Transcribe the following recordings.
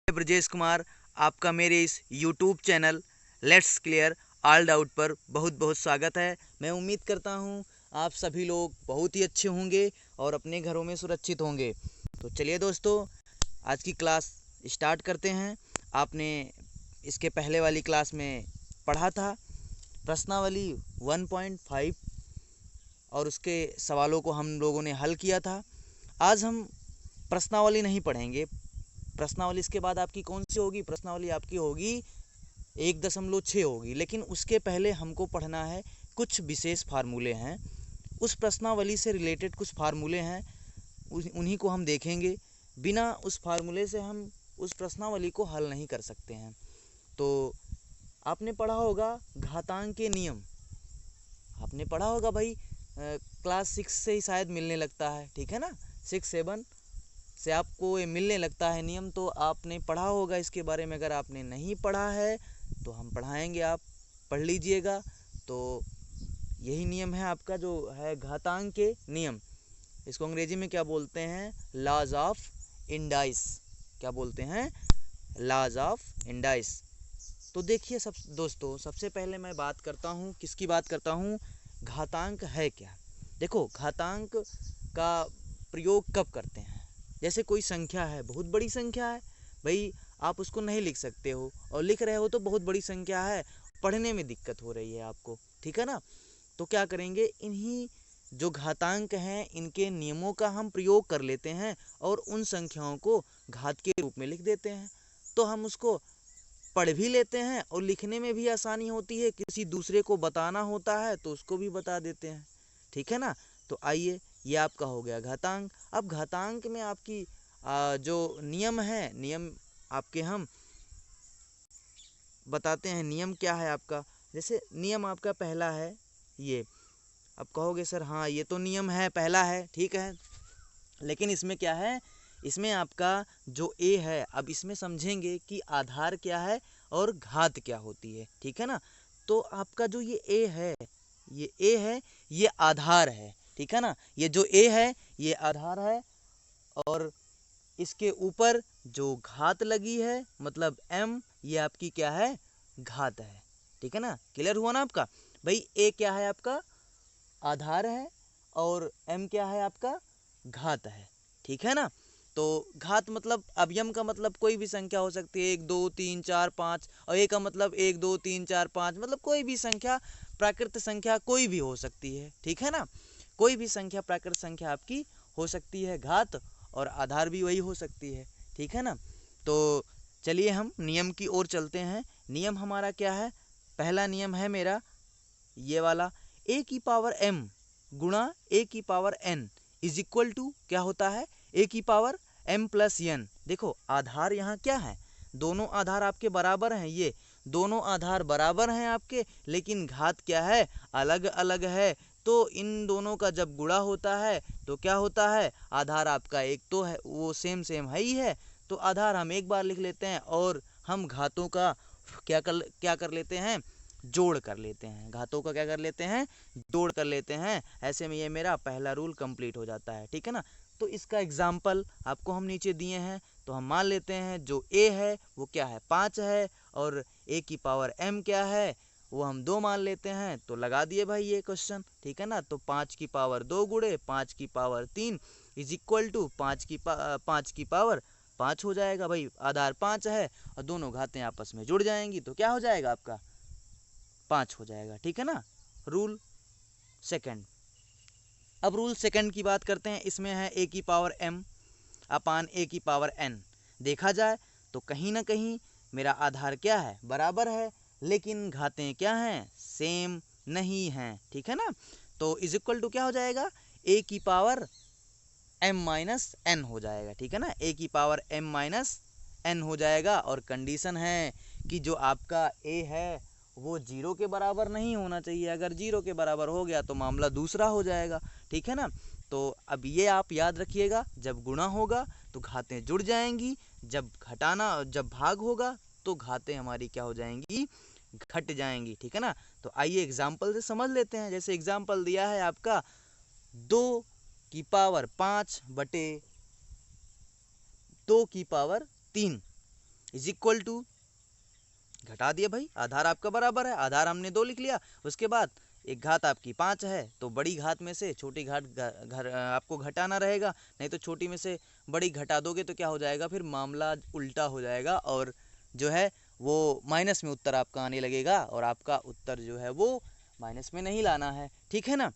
ब्रजेश कुमार, आपका मेरे इस YouTube channel let's clear all doubt पर बहुत बहुत स्वागत है। मैं उम्मीद करता हूँ आप सभी लोग बहुत ही अच्छे होंगे और अपने घरों में सुरक्षित होंगे। तो चलिए दोस्तों, आज की क्लास स्टार्ट करते हैं। आपने इसके पहले वाली क्लास में पढ़ा था प्रश्नावली 1.5 और उसके सवालों को हम लोगों ने हल किया था। आज हम प्रश्नावली नहीं पढ़ेंगे। प्रश्नावली इसके बाद आपकी कौन सी होगी? प्रश्नावली आपकी होगी 1.6 होगी। लेकिन उसके पहले हमको पढ़ना है कुछ विशेष फार्मूले हैं, उस प्रश्नावली से रिलेटेड कुछ फार्मूले हैं, उन्हीं को हम देखेंगे। बिना उस फार्मूले से हम उस प्रश्नावली को हल नहीं कर सकते हैं। तो आपने पढ़ा होगा घातांक के नियम, आपने पढ़ा होगा भाई, क्लास 6 से ही शायद मिलने लगता है, ठीक है ना। 6-7 से आपको ये मिलने लगता है नियम, तो आपने पढ़ा होगा इसके बारे में। अगर आपने नहीं पढ़ा है तो हम पढ़ाएंगे, आप पढ़ लीजिएगा। तो यही नियम है आपका, जो है घातांक के नियम। इसको अंग्रेजी में क्या बोलते हैं? Laws of indices. क्या बोलते हैं? Laws of indices. तो देखिए सब दोस्तों, सबसे पहले मैं बात करता हूँ, किसकी बात करता हूँ? घातांक है क्या। देखो, घातांक का प्रयोग कब करते हैं? जैसे कोई संख्या है, बहुत बड़ी संख्या है भाई, आप उसको नहीं लिख सकते हो, और लिख रहे हो तो बहुत बड़ी संख्या है, पढ़ने में दिक्कत हो रही है आपको, ठीक है ना। तो क्या करेंगे, इन्हीं जो घातांक हैं इनके नियमों का हम प्रयोग कर लेते हैं और उन संख्याओं को घात के रूप में लिख देते हैं। तो हम उसको पढ़ भी लेते हैं और लिखने में भी आसानी होती है। किसी दूसरे को बताना होता है तो उसको भी बता देते हैं, ठीक है ना। तो आइए, ये आपका हो गया घातांक। अब घातांक में आपकी जो नियम है, नियम आपके हम बताते हैं। नियम क्या है आपका? जैसे नियम आपका पहला है ये। अब कहोगे सर हाँ ये तो नियम है, पहला है, ठीक है, लेकिन इसमें क्या है? इसमें आपका जो ए है, अब इसमें समझेंगे कि आधार क्या है और घात क्या होती है, ठीक है ना। तो आपका जो ये ए है, ये ए है, ये आधार है, ठीक है ना। ये जो ए है ये आधार है, और इसके ऊपर जो घात लगी है, मतलब m, ये आपकी क्या है? घात है, ठीक है ना। क्लियर हुआ ना आपका? भाई ए क्या है आपका? आधार है, और m क्या है आपका? घात है, ठीक है ना। तो घात मतलब अवयम का मतलब कोई भी संख्या हो सकती है, 1 2 3 4 5, और ए का मतलब 1 2 3 4 5, मतलब कोई भी संख्या, प्राकृत संख्या कोई भी हो सकती है, ठीक है ना। कोई भी संख्या प्राकृत संख्या आपकी हो सकती है घात, और आधार भी वही हो सकती है, ठीक है ना। तो चलिए हम नियम की ओर चलते हैं। नियम हमारा क्या है? पहला नियम है मेरा ये वाला, ए की पावर m गुणा ए की power n is equal to क्या होता है? ए की पावर m प्लस n। देखो आधार यहाँ क्या है? दोनों आधार आपके बराबर हैं, ये दोनों आधार बराबर हैं आपके, लेकिन घात क्या है? अलग अलग है। तो इन दोनों का जब गुणा होता है तो क्या होता है? आधार आपका एक तो है, वो सेम सेम है ही है, तो आधार हम एक बार लिख लेते हैं, और हम घातों का क्या कर लेते हैं? जोड़ कर लेते हैं। घातों का क्या कर लेते हैं? जोड़ कर लेते हैं। ऐसे में ये मेरा पहला रूल कंप्लीट हो जाता है, ठीक है ना। तो इसका एग्जाम्पल आपको हम नीचे दिए हैं, तो हम मान लेते हैं जो ए है वो क्या है? 5 है, और ए की पावर m क्या है? वो हम 2 मान लेते हैं। तो लगा दिए भाई ये क्वेश्चन, ठीक है ना। तो 5 की पावर 2 गुणे 5 की पावर 3 इज इक्वल टू 5 की पावर 5 हो जाएगा भाई। आधार 5 है और दोनों घातें आपस में जुड़ जाएंगी, तो क्या हो जाएगा आपका? 5 हो जाएगा, ठीक है ना। Rule second. अब रूल सेकंड की बात करते हैं। इसमें है ए की पावर m अपान ए की पावर n। देखा जाए तो कहीं ना कहीं मेरा आधार क्या है? बराबर है, लेकिन घातें क्या हैं? सेम नहीं हैं, ठीक है ना। तो इज इक्वल टू क्या हो जाएगा? ए की पावर m माइनस n हो जाएगा, ठीक है ना। ए की पावर m माइनस n हो जाएगा, और कंडीशन है कि जो आपका a है वो 0 के बराबर नहीं होना चाहिए। अगर 0 के बराबर हो गया तो मामला दूसरा हो जाएगा, ठीक है ना। तो अब ये आप याद रखिएगा, जब गुणा होगा तो घातें जुड़ जाएंगी, जब भाग होगा तो घातें हमारी क्या हो जाएंगी? घट जाएंगी, ठीक है ना। तो आइए एग्जाम्पल से समझ लेते हैं। जैसे एग्जाम्पल दिया है आपका 2 की पावर 5 बटे 2 की पावर 3। इज इक्वल टू, घटा दिया भाई, आधार आपका बराबर है, आधार हमने 2 लिख लिया। उसके बाद एक घात आपकी 5 है, तो बड़ी घात में से छोटी घात घर आपको घटाना रहेगा, नहीं तो छोटी में से बड़ी घटा दोगे तो क्या हो जाएगा, फिर मामला उल्टा हो जाएगा और जो है वो माइनस में उत्तर आपका आने लगेगा और आपका उत्तर जो है वो माइनस में नहीं लाना है, ठीक है ना।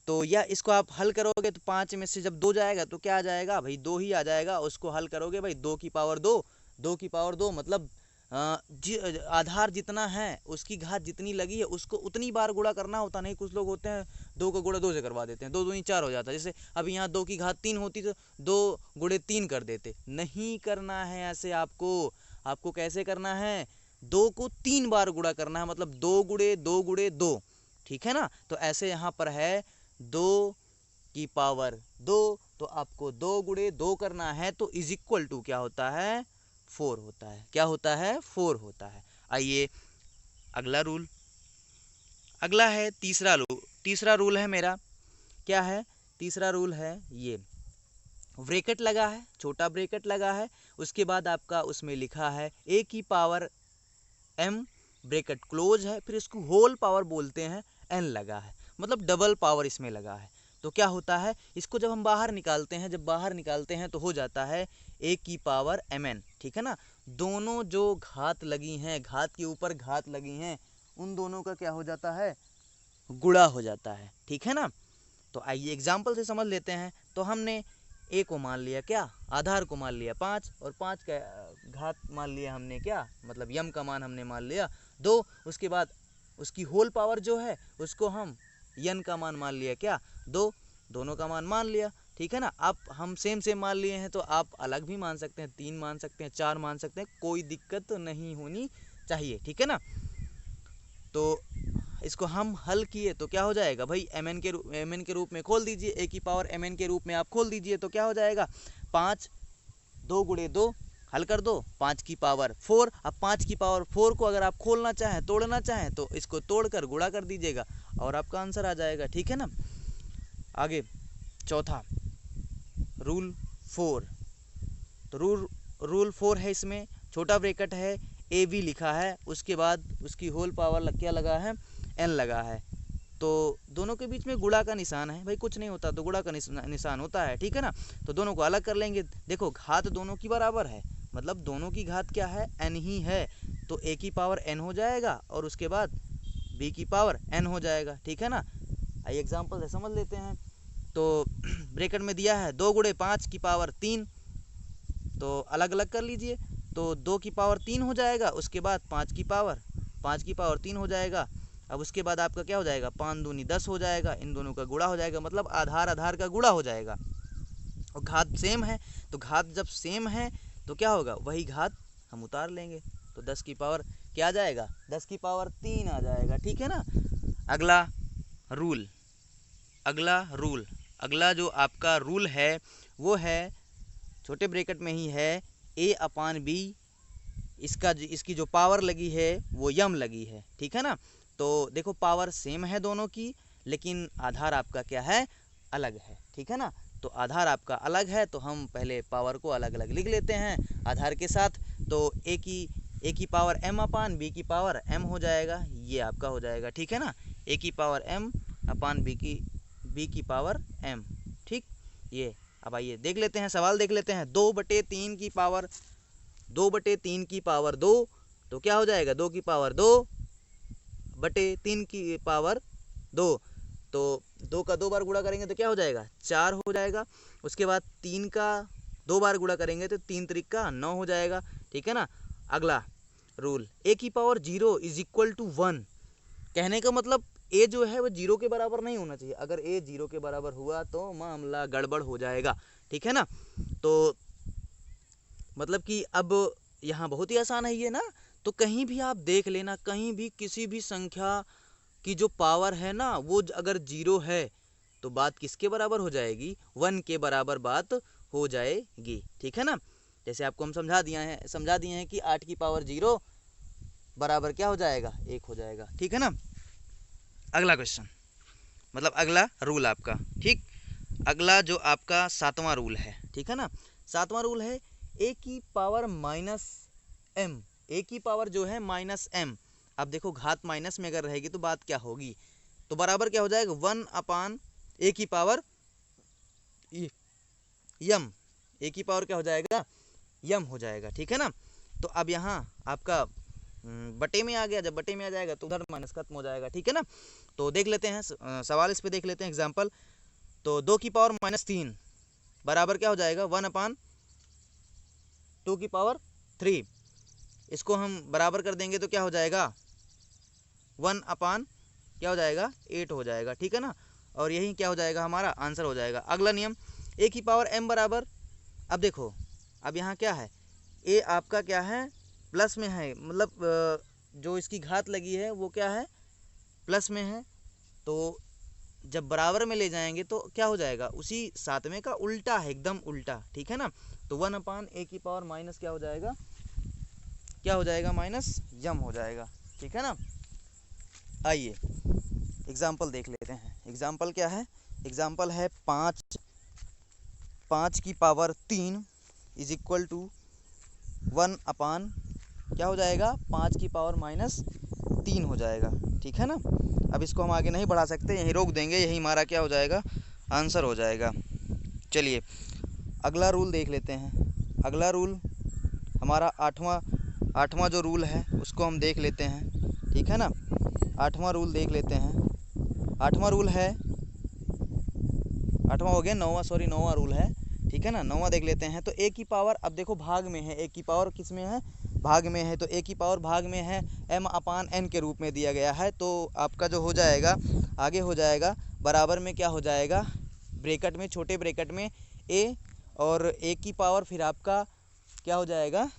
तो या इसको आप हल करोगे तो 5 में से जब 2 जाएगा तो क्या आ जाएगा भाई, 2 ही आ जाएगा। उसको हल करोगे भाई 2 की पावर 2, 2 की पावर 2 मतलब आधार जितना है उसकी घात जितनी लगी है उसको उतनी बार गुणा करना होता, नहीं कुछ लोग होते हैं 2 को गुणा 2 से करवा देते हैं, 2 दूनी 4 हो जाता है। जैसे अब यहाँ 2 की घात 3 होती तो 2 गुणे 3 कर देते, नहीं करना है ऐसे आपको। आपको कैसे करना है, 2 को 3 बार गुणा करना है, मतलब 2 गुणे 2 गुणे 2, ठीक है ना। तो ऐसे यहाँ पर है 2 की पावर 2, तो आपको 2 गुणे 2 करना है, तो इज इक्वल टू क्या होता है, 4 होता है। क्या होता है, 4 होता है। आइए अगला रूल, अगला है तीसरा रूल। तीसरा रूल है मेरा, क्या है तीसरा रूल है, ये ब्रैकेट लगा है, छोटा ब्रैकेट लगा है, उसके बाद आपका उसमें लिखा है a की पावर m, ब्रैकेट क्लोज है, फिर इसको होल पावर बोलते हैं, n लगा है, मतलब डबल पावर इसमें लगा है। तो क्या होता है, इसको जब हम बाहर निकालते हैं, जब बाहर निकालते हैं तो हो जाता है a की पावर mn, ठीक है ना। दोनों जो घात लगी हैं, घात के ऊपर घात लगी हैं, उन दोनों का क्या हो जाता है, गुणा हो जाता है, ठीक है ना। तो आइए एग्जाम्पल से समझ लेते हैं। तो हमने a को मान लिया क्या, आधार को मान लिया 5, और 5 का घात मान लिया हमने क्या, मतलब यम का मान हमने मान लिया 2। उसके बाद उसकी होल पावर जो है उसको हम यन का मान लिया क्या, 2, दोनों का मान लिया, ठीक है ना। आप हम सेम मान लिए हैं तो आप अलग भी मान सकते हैं, 3 मान सकते हैं, 4 मान सकते हैं, कोई दिक्कत नहीं होनी चाहिए, ठीक है ना। तो इसको हम हल किए तो क्या हो जाएगा भाई, mn के रूप में खोल दीजिए, a की पावर mn के रूप में आप खोल दीजिए, तो क्या हो जाएगा 5, 2 गुणे 2, हल कर दो 5 की पावर 4। अब 5 की पावर 4 को अगर आप खोलना चाहें, तोड़ना चाहें, तो इसको तोड़कर गुणा कर दीजिएगा और आपका आंसर आ जाएगा, ठीक है ना। आगे चौथा रूल 4, तो रूल 4 है, इसमें छोटा ब्रैकेट है, ए बी लिखा है, उसके बाद उसकी होल पावर क्या लगा है, एन लगा है, तो दोनों के बीच में गुणा का निशान है भाई, कुछ नहीं होता तो गुणा का निशान होता है, ठीक है ना। तो दोनों को अलग कर लेंगे, देखो घात दोनों की बराबर है, मतलब दोनों की घात क्या है, एन ही है, तो ए की पावर एन हो जाएगा और उसके बाद बी की पावर एन हो जाएगा, ठीक है ना। आइए एग्जाम्पल से समझ लेते हैं। तो ब्रैकेट में दिया है 2 गुणे 5 की पावर 3, तो अलग अलग कर लीजिए, तो 2 की पावर 3 हो जाएगा, उसके बाद 5 की पावर 3 हो जाएगा। अब उसके बाद आपका क्या हो जाएगा, 5 दूनी 10 हो जाएगा, इन दोनों का गुणा हो जाएगा, मतलब आधार आधार का गुणा हो जाएगा। और घात सेम है, तो घात जब सेम है तो क्या होगा, वही घात हम उतार लेंगे, तो 10 की पावर क्या आ जाएगा, 10 की पावर 3 आ जाएगा, ठीक है ना। अगला रूल, अगला जो आपका रूल है वो है छोटे ब्रैकेट में ही है, a अपान बी, इसकी जो पावर लगी है वो यम लगी है, ठीक है ना। तो देखो पावर सेम है दोनों की, लेकिन आधार आपका क्या है, अलग है, ठीक है ना। तो आधार आपका अलग है, तो हम पहले पावर को अलग अलग लिख लेते हैं आधार के साथ। तो a की पावर m अपान b की पावर m हो जाएगा, ये आपका हो जाएगा, ठीक है ना। a की पावर m अपान b की पावर m, ठीक। ये अब आइए देख लेते हैं, सवाल देख लेते हैं। 2/3 की पावर 2 तो क्या हो जाएगा, 2 की पावर 2/3 की पावर 2, तो 2 का 2 बार गुणा करेंगे तो क्या हो जाएगा, 4 हो जाएगा। उसके बाद 3 का 2 बार गुणा करेंगे तो 3 त्रिक का 9 हो जाएगा, ठीक है ना। अगला रूल, a की पावर 0 इज इक्वल टू 1, कहने का मतलब a जो है वो 0 के बराबर नहीं होना चाहिए, अगर a 0 के बराबर हुआ तो मामला गड़बड़ हो जाएगा, ठीक है ना। तो मतलब कि अब यहाँ बहुत ही आसान है ये ना, तो कहीं भी आप देख लेना, कहीं भी किसी भी संख्या की जो पावर है ना वो अगर 0 है तो बात किसके बराबर हो जाएगी, 1 के बराबर बात हो जाएगी, ठीक है ना। जैसे आपको हम समझा दिए हैं कि 8 की पावर 0 बराबर क्या हो जाएगा, 1 हो जाएगा, ठीक है ना। अगला क्वेश्चन, मतलब अगला रूल आपका, ठीक। अगला जो आपका 7वां रूल है, ठीक है ना। 7वां रूल है a की पावर m, a की पावर जो है माइनस m। अब देखो घात माइनस में अगर रहेगी तो बात क्या होगी, तो बराबर क्या हो जाएगा 1 a की पावर m, a की पावर क्या हो जाएगा m हो जाएगा, ठीक है ना। तो अब यहाँ आपका बटे में आ गया, जब बटे में आ जाएगा तो उधर माइनस खत्म हो जाएगा, ठीक है ना। तो देख लेते हैं सवाल, इस पे देख लेते हैं एग्जाम्पल। तो 2 की पावर -3 बराबर क्या हो जाएगा 1/2 की पावर 3। इसको हम बराबर कर देंगे तो क्या हो जाएगा 1 क्या हो जाएगा 8 हो जाएगा, ठीक है ना। और यही क्या हो जाएगा हमारा आंसर हो जाएगा। अगला नियम a की पावर m बराबर, अब देखो अब यहाँ क्या है a आपका क्या है प्लस में है, मतलब जो इसकी घात लगी है वो क्या है प्लस में है, तो जब बराबर में ले जाएंगे तो क्या हो जाएगा उसी सातवें का उल्टा है, एकदम उल्टा, ठीक है ना। तो 1/a की पावर माइनस क्या हो जाएगा माइनस m हो जाएगा, ठीक है ना। आइए एग्जाम्पल देख लेते हैं। एग्जाम्पल क्या है, एग्जाम्पल है 5 की पावर 3 इज इक्वल टू 1 क्या हो जाएगा 5 की पावर -3 हो जाएगा, ठीक है ना। अब इसको हम आगे नहीं बढ़ा सकते, यहीं रोक देंगे, यही हमारा क्या हो जाएगा आंसर हो जाएगा। चलिए अगला रूल देख लेते हैं। अगला रूल हमारा आठवां जो रूल है उसको हम देख लेते हैं, ठीक है ना। आठवां रूल देख लेते हैं। आठवां रूल है, आठवां हो गया, नौवां रूल है, ठीक है ना। नौवां देख लेते हैं। तो a की पावर, अब देखो भाग में है, a की पावर किस में है भाग में है, तो a की पावर भाग में है m/n के रूप में दिया गया है। तो आपका जो हो जाएगा आगे हो जाएगा बराबर में क्या हो जाएगा ब्रैकेट में, छोटे ब्रैकेट में a, और a की पावर फिर आपका क्या हो जाएगा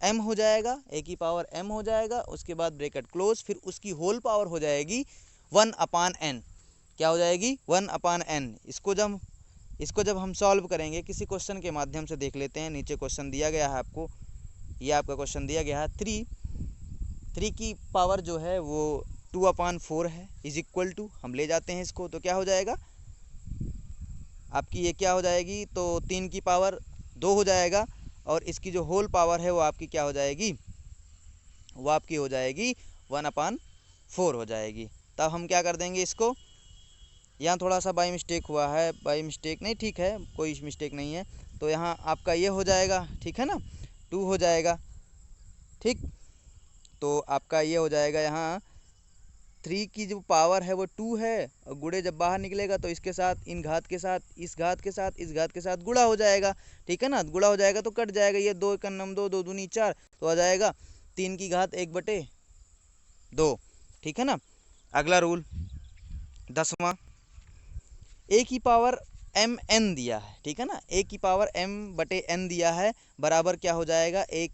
m हो जाएगा, a की पावर m हो जाएगा, उसके बाद ब्रैकेट क्लोज, फिर उसकी होल पावर हो जाएगी 1/n, क्या हो जाएगी 1/n। इसको जब हम सॉल्व करेंगे किसी क्वेश्चन के माध्यम से देख लेते हैं। नीचे क्वेश्चन दिया गया है आपको, ये आपका क्वेश्चन दिया गया है 3 की पावर जो है वो 2/4 है इज इक्वल टू, हम ले जाते हैं इसको तो क्या हो जाएगा आपकी ये क्या हो जाएगी, तो 3 की पावर 2 हो जाएगा, और इसकी जो होल पावर है वो आपकी क्या हो जाएगी, वो आपकी हो जाएगी 1/4 हो जाएगी। तब हम क्या कर देंगे इसको, यहाँ थोड़ा सा बाई मिस्टेक हुआ है, बाई मिस्टेक नहीं, ठीक है कोई मिस्टेक नहीं है। तो यहाँ आपका ये हो जाएगा, ठीक है ना 2 हो जाएगा, ठीक। तो आपका ये हो जाएगा यहाँ 3 की जो पावर है वो 2 है, और गुणे जब बाहर निकलेगा तो इसके साथ इन घात के साथ इस घात के साथ इस घात के साथ गुणा हो जाएगा, ठीक है ना। गुणा हो जाएगा तो कट जाएगा, ये 2 × 9 2, 2 दूनी 4, तो आ जाएगा 3 की घात 1/2, ठीक है ना। अगला रूल 10वां, a की पावर mn दिया है, ठीक है ना, a की पावर m/n दिया है, बराबर क्या हो जाएगा एक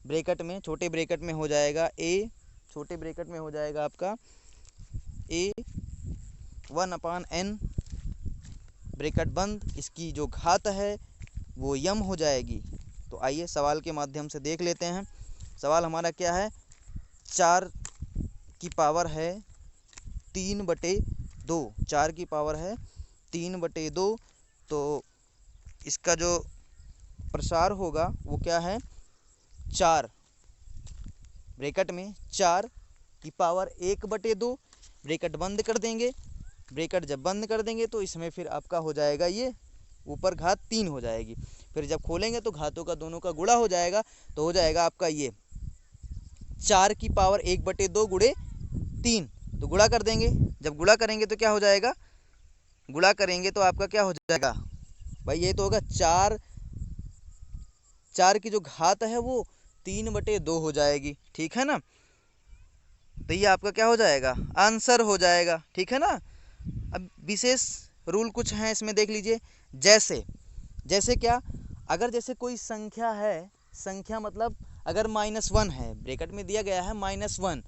ब्रैकेट में, छोटे ब्रैकेट में हो जाएगा a, छोटे ब्रैकेट में हो जाएगा आपका a 1/n ब्रैकेट बंद, इसकी जो घात है वो m हो जाएगी। तो आइए सवाल के माध्यम से देख लेते हैं। सवाल हमारा क्या है, 4 की पावर है 3/2, 4 की पावर है 3/2, तो इसका जो प्रसार होगा वो क्या है 4 ब्रैकेट में 4 की पावर 1/2, ब्रैकेट बंद कर देंगे, ब्रैकेट जब बंद कर देंगे तो इसमें फिर आपका हो जाएगा ये ऊपर घात 3 हो जाएगी, फिर जब खोलेंगे तो घातों का दोनों का गुणा हो जाएगा, तो हो जाएगा आपका ये 4 की पावर 1/2 गुणे 3, तो गुणा कर देंगे, जब गुणा करेंगे तो क्या हो जाएगा, गुणा करेंगे तो आपका क्या हो जाएगा भाई, ये तो होगा 4 की जो घात है वो 3/2 हो जाएगी, ठीक है ना। तो ये आपका क्या हो जाएगा आंसर हो जाएगा, ठीक है ना। अब विशेष रूल कुछ हैं इसमें देख लीजिए, जैसे क्या, अगर जैसे कोई संख्या है, संख्या मतलब अगर -1 है, ब्रैकेट में दिया गया है -1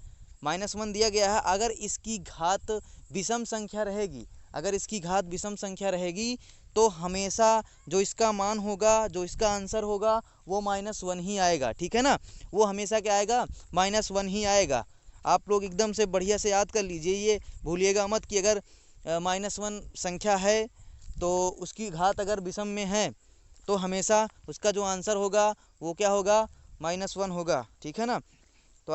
दिया गया है, अगर इसकी घात विषम संख्या रहेगी, अगर इसकी घात विषम संख्या रहेगी तो हमेशा जो इसका मान होगा, जो इसका आंसर होगा वो -1 ही आएगा, ठीक है ना। वो हमेशा क्या आएगा -1 ही आएगा। आप लोग एकदम से बढ़िया से याद कर लीजिए, ये भूलिएगा मत कि अगर -1 संख्या है तो उसकी घात अगर विषम में है तो हमेशा उसका जो आंसर होगा वो क्या होगा -1 होगा, ठीक है ना। तो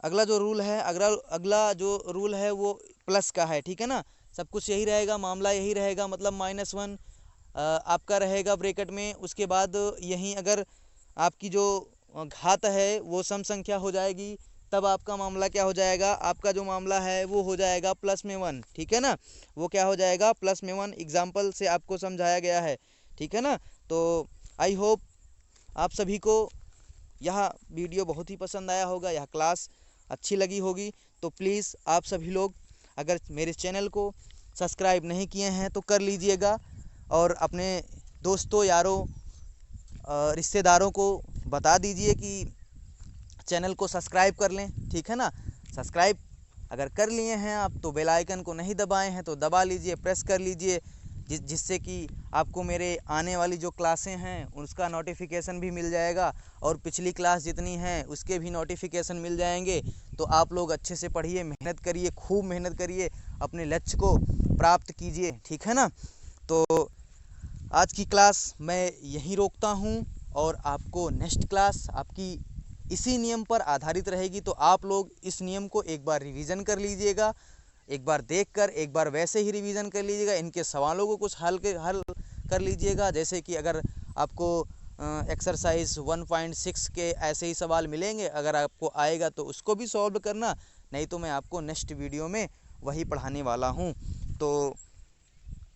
अगला जो रूल है, अगला जो रूल है वो प्लस का है, ठीक है ना। सब कुछ यही रहेगा, मामला यही रहेगा, मतलब -1 आपका रहेगा ब्रैकेट में। उसके बाद यहीं अगर आपकी जो घात है वो सम संख्या हो जाएगी, तब आपका मामला क्या हो जाएगा, आपका जो मामला है वो हो जाएगा +1, ठीक है ना। वो क्या हो जाएगा, +1। एग्जाम्पल से आपको समझाया गया है, ठीक है ना। तो आई होप आप सभी को यह वीडियो बहुत ही पसंद आया होगा, यह क्लास अच्छी लगी होगी। तो प्लीज़ आप सभी लोग अगर मेरे चैनल को सब्सक्राइब नहीं किए हैं तो कर लीजिएगा, और अपने दोस्तों, यारों, रिश्तेदारों को बता दीजिए कि चैनल को सब्सक्राइब कर लें, ठीक है ना। सब्सक्राइब अगर कर लिए हैं आप तो बेल आइकन को नहीं दबाए हैं तो दबा लीजिए, प्रेस कर लीजिए, जिससे कि आपको मेरे आने वाली जो क्लासें हैं उसका नोटिफिकेशन भी मिल जाएगा, और पिछली क्लास जितनी हैं उसके भी नोटिफिकेशन मिल जाएंगे। तो आप लोग अच्छे से पढ़िए, मेहनत करिए, खूब मेहनत करिए, अपने लक्ष्य को प्राप्त कीजिए, ठीक है ना। तो आज की क्लास मैं यहीं रोकता हूँ, और आपको नेक्स्ट क्लास आपकी इसी नियम पर आधारित रहेगी। तो आप लोग इस नियम को एक बार रिवीजन कर लीजिएगा, एक बार देखकर एक बार वैसे ही रिवीजन कर लीजिएगा, इनके सवालों को कुछ हल कर लीजिएगा। जैसे कि अगर आपको एक्सरसाइज 1.6 के ऐसे ही सवाल मिलेंगे, अगर आपको आएगा तो उसको भी सॉल्व करना, नहीं तो मैं आपको नेक्स्ट वीडियो में वही पढ़ाने वाला हूँ। तो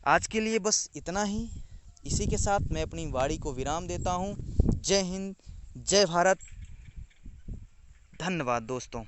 आज के लिए बस इतना ही। इसी के साथ मैं अपनी वाणी को विराम देता हूँ। जय हिंद, जय भारत, धन्यवाद दोस्तों।